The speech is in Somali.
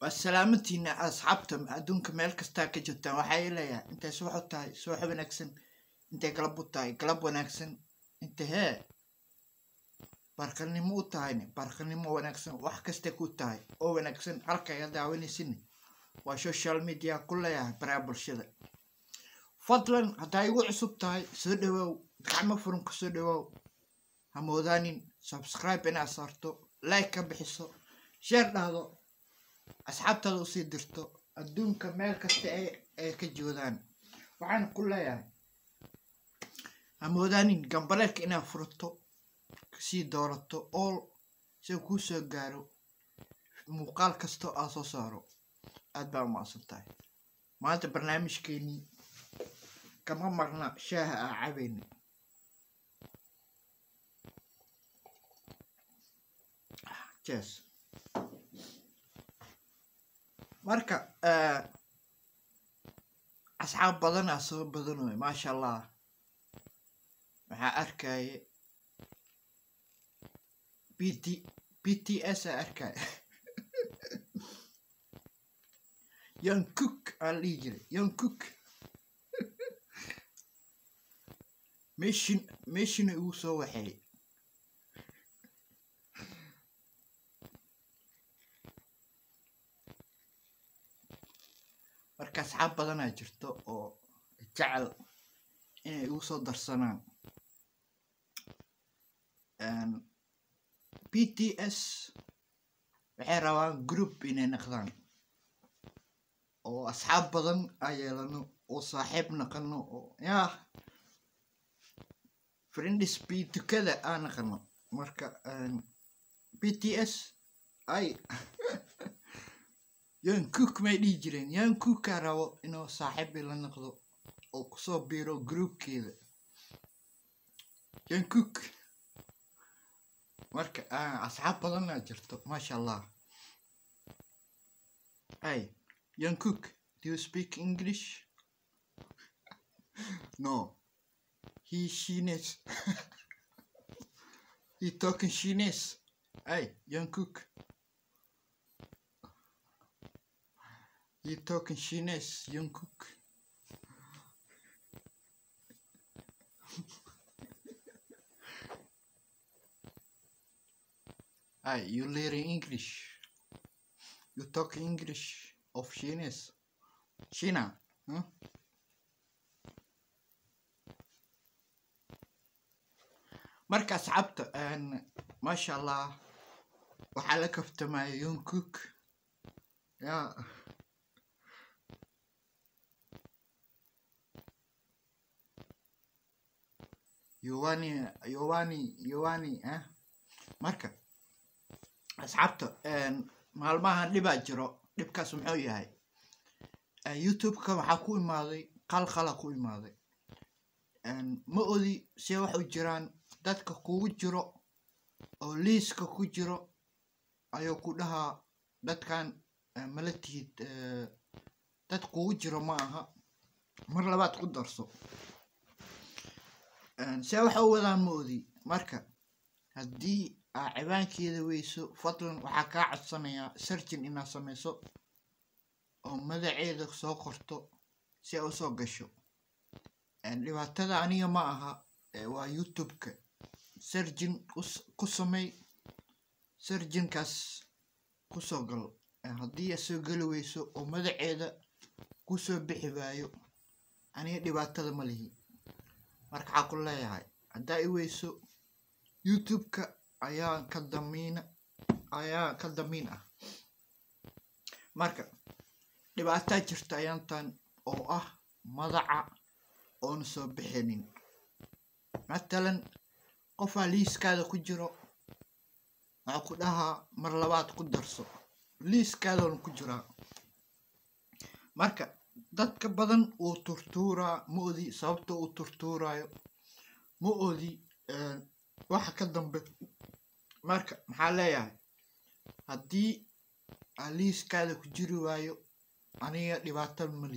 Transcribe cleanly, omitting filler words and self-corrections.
والسلامتينا أصحابتم أدونك مالك استاك جدا وحي ليا أنت سوحو تاي سوحو بنكسن أنت قلبو تاي قلب ونكسن أنت ها باركني مو تايني باركني مو ونكسن وحكستكو تاي أو ونكسن أركا يدعوني سني وسوشيال ميديا كلها برابل شذا فضلا هدا يقول عصب تاي سودو كعمة فرنك سودو همودانين سبسكرايب أنا صارتو لايك بحسو شير هذا asxaabtaada usii dirto adduunka meel kasta ee ka joogaan waxaan ku leeyahay hamoodaanin gambaleelka inaad furto kasii doorato ool si uu kuu soo gaaro muuqaal kastoo aad soo saaro aad baa umaqsan tahay maanta barnaamijkeenii kama marna shaaha aa cabayna jees marka asxaab badan aa soo badanoy maasha allah waxaa arkaya bts aa arkaya young cook aa la dhihi jiray young cook meeshina igu soo waxeey marka asxaab badanaa jirto oo jecel inay igu soo darsanaan bts waxay rabaan group inay naqdaan oo asxaab badan aa yeelano oo saaxiib naqano oo yaa friends b tukada aa naqano marka bts ay young cook may dhihi jireen young cookaa rabo inuu saaxiib la noqdo oo kusoo biiro groupkeeda young cook marka asxaab badanaa jirto maasha allah ay young cook do you speak english no he Chinese he talking Chinese ay young cook he talking Chinese young cook ay you learning English you talk English of Chinese China huh? marka asxaabta maasha allah waxaa la kaftamaya young cook yaa yowani marka asxaabta maalmahan dhibaa jiro dhibkaas muxuu yahay youtube-ka waxaa ku imaaday qalqala ku imaaday ma odi see wax u jiraan dadka kugu jiro oo liiska ku jiro ayuu ku dhahaa dadkan mala tihid dad kugu jiro ma aha mar labaad ku darso see waxa u wadaan ma odi marka haddii aa ciwaankeeda weyso fadlan waxaa kaa codsanayaa searching inaad samayso oo magaceeda soo qorto si ay usoo gasho dhibaatada aniga ma aha waa youtube-ka searching ku samey searchingkaas kusoo gal haddii aad soo geli weyso oo magaceeda kusoo bixi waayo aniga dhibaatada ma lihi marka waxaa ku leeyahay haddaa i weyso youtube-ka ayaa ka damiin ah marka dhibaataa jirta ayaantan oo ah magaca oona soo bixinin matalan qofaa liiskaada ku jiro waxaa ku dhahaa mar labaad ku darso liiskaadoona ku jiraa marka dadka badan uu turtuuraa ma odi sababta uu turtuuraayo ma odi waxa ka dambe marka maxaa leeyahay haddii aa liiskaada ku jiri waayo aniga dhibaato mali